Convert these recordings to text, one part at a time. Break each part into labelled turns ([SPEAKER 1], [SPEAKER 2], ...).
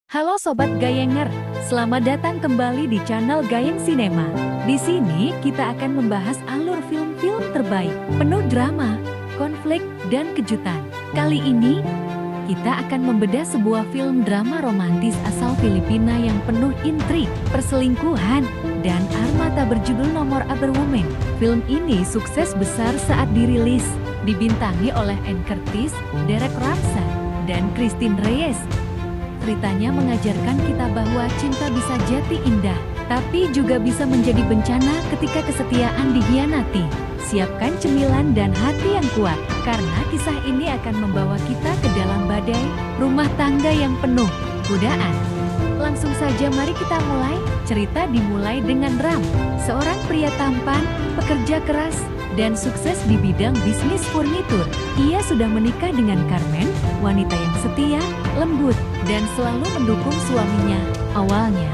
[SPEAKER 1] Halo Sobat Gayenger, selamat datang kembali di channel Gayeng Cinema. Di sini kita akan membahas alur film-film terbaik, penuh drama, konflik, dan kejutan. Kali ini, kita akan membedah sebuah film drama romantis asal Filipina yang penuh intrik, perselingkuhan, dan armata berjudul Nomor Other Woman. Film ini sukses besar saat dirilis, dibintangi oleh Anne Curtis, Derek Ramsay, dan Christine Reyes. Ceritanya mengajarkan kita bahwa cinta bisa jati indah, tapi juga bisa menjadi bencana ketika kesetiaan dikhianati. Siapkan cemilan dan hati yang kuat, karena kisah ini akan membawa kita ke dalam badai rumah tangga yang penuh godaan. Langsung saja mari kita mulai. Cerita dimulai dengan Ram, seorang pria tampan, pekerja keras, dan sukses di bidang bisnis furnitur. Ia sudah menikah dengan Carmen, wanita yang setia, lembut, dan selalu mendukung suaminya. Awalnya,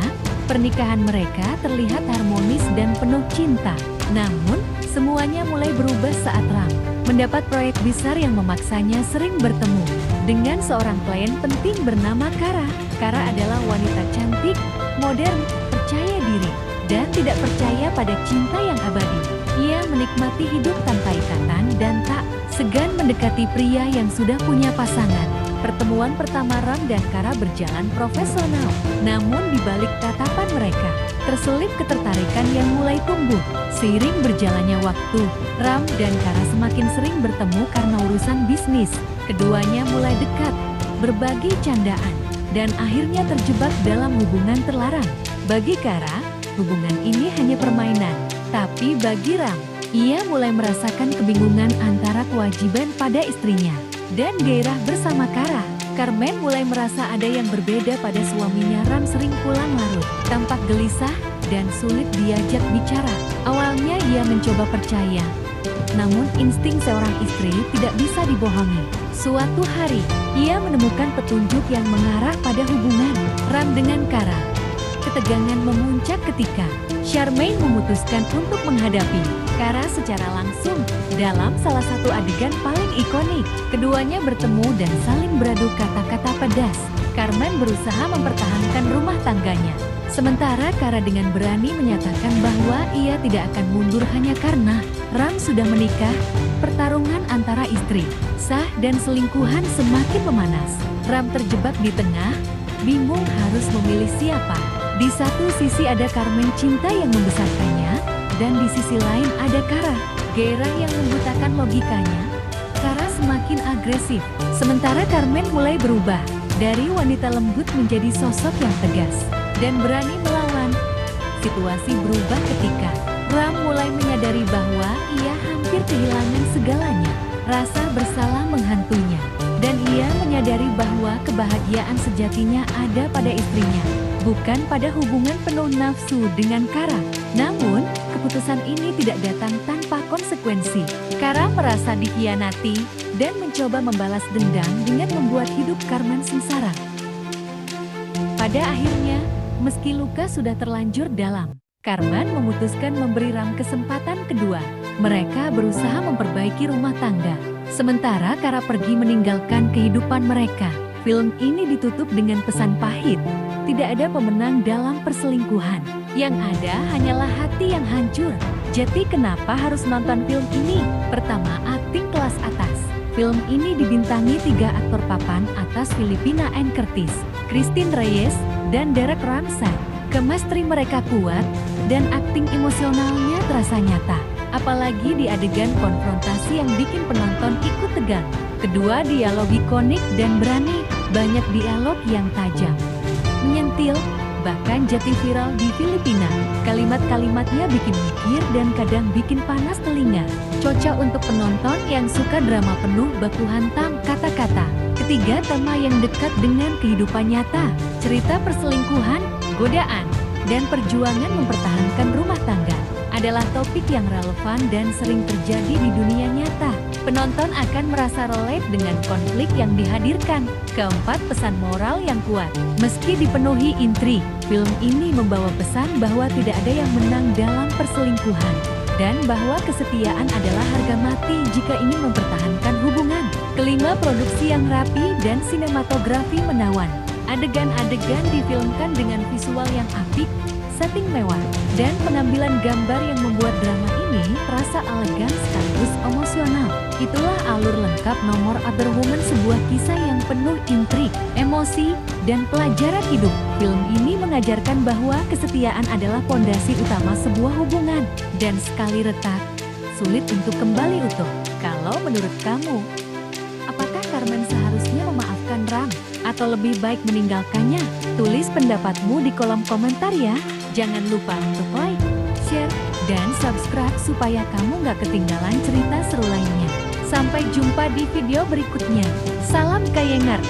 [SPEAKER 1] pernikahan mereka terlihat harmonis dan penuh cinta. Namun, semuanya mulai berubah saat Ram mendapat proyek besar yang memaksanya sering bertemu dengan seorang klien penting bernama Kara. Kara adalah wanita cantik, modern, percaya diri, dan tidak percaya pada cinta yang abadi. Ia menikmati hidup tanpa ikatan dan tak segan mendekati pria yang sudah punya pasangan. Pertemuan pertama Ram dan Kara berjalan profesional. Namun di balik tatapan mereka, terselip ketertarikan yang mulai tumbuh. Seiring berjalannya waktu, Ram dan Kara semakin sering bertemu karena urusan bisnis. Keduanya mulai dekat, berbagi candaan, dan akhirnya terjebak dalam hubungan terlarang. Bagi Kara, hubungan ini hanya permainan. Tapi bagi Ram, ia mulai merasakan kebingungan antara kewajiban pada istrinya dan gairah bersama Kara. Carmen mulai merasa ada yang berbeda pada suaminya. Ram sering pulang larut, tampak gelisah, dan sulit diajak bicara. Awalnya ia mencoba percaya, namun insting seorang istri tidak bisa dibohongi. Suatu hari, ia menemukan petunjuk yang mengarah pada hubungan Ram dengan Kara. Ketegangan memuncak ketika Charmaine memutuskan untuk menghadapi Kara secara langsung. Dalam salah satu adegan paling ikonik, keduanya bertemu dan saling beradu kata-kata pedas. Carmen berusaha mempertahankan rumah tangganya, sementara Kara dengan berani menyatakan bahwa ia tidak akan mundur hanya karena Ram sudah menikah. Pertarungan antara istri sah dan selingkuhan semakin memanas. Ram terjebak di tengah, bingung harus memilih siapa. Di satu sisi ada Carmen, cinta yang membesarkannya, dan di sisi lain ada Kara, gairah yang membutakan logikanya. Kara semakin agresif, sementara Carmen mulai berubah dari wanita lembut menjadi sosok yang tegas dan berani melawan. Situasi berubah ketika Ram mulai menyadari bahwa ia hampir kehilangan segalanya. Rasa bersalah menghantuinya, dan ia menyadari bahwa kebahagiaan sejatinya ada pada istrinya, bukan pada hubungan penuh nafsu dengan Kara. Namun, keputusan ini tidak datang tanpa konsekuensi. Kara merasa dikhianati dan mencoba membalas dendam dengan membuat hidup Carmen sengsara. Pada akhirnya, meski luka sudah terlanjur dalam, Carmen memutuskan memberi Ram kesempatan kedua. Mereka berusaha memperbaiki rumah tangga, sementara Kara pergi meninggalkan kehidupan mereka. Film ini ditutup dengan pesan pahit. Tidak ada pemenang dalam perselingkuhan. Yang ada hanyalah hati yang hancur. Jadi kenapa harus nonton film ini? Pertama, akting kelas atas. Film ini dibintangi 3 aktor papan atas Filipina: Anne Curtis, Christine Reyes, dan Derek Ramsay. Chemistry mereka kuat, dan akting emosionalnya terasa nyata. Apalagi di adegan konfrontasi yang bikin penonton ikut tegang. Kedua, dialog ikonik dan berani. Banyak dialog yang tajam, menyentil, bahkan jadi viral di Filipina. Kalimat-kalimatnya bikin mikir dan kadang bikin panas telinga. Cocok untuk penonton yang suka drama penuh baku hantam kata-kata. Ketiga, tema yang dekat dengan kehidupan nyata. Cerita perselingkuhan, godaan, dan perjuangan mempertahankan rumah tangga adalah topik yang relevan dan sering terjadi di dunia nyata. Penonton akan merasa relate dengan konflik yang dihadirkan. Keempat, pesan moral yang kuat. Meski dipenuhi intrik, film ini membawa pesan bahwa tidak ada yang menang dalam perselingkuhan, dan bahwa kesetiaan adalah harga mati jika ingin mempertahankan hubungan. Kelima, produksi yang rapi dan sinematografi menawan. Adegan-adegan difilmkan dengan visual yang apik, setting mewah, dan pengambilan gambar yang membuat drama ini terasa elegan sekaligus emosional. Itulah alur lengkap nomor Other Woman, sebuah kisah yang penuh intrik, emosi, dan pelajaran hidup. Film ini mengajarkan bahwa kesetiaan adalah pondasi utama sebuah hubungan, dan sekali retak, sulit untuk kembali utuh. Kalau menurut kamu, apakah Carmen seharusnya memaafkan Ram, atau lebih baik meninggalkannya? Tulis pendapatmu di kolom komentar ya. Jangan lupa untuk like, share, dan subscribe supaya kamu gak ketinggalan cerita seru lainnya. Sampai jumpa di video berikutnya. Salam Gayenger.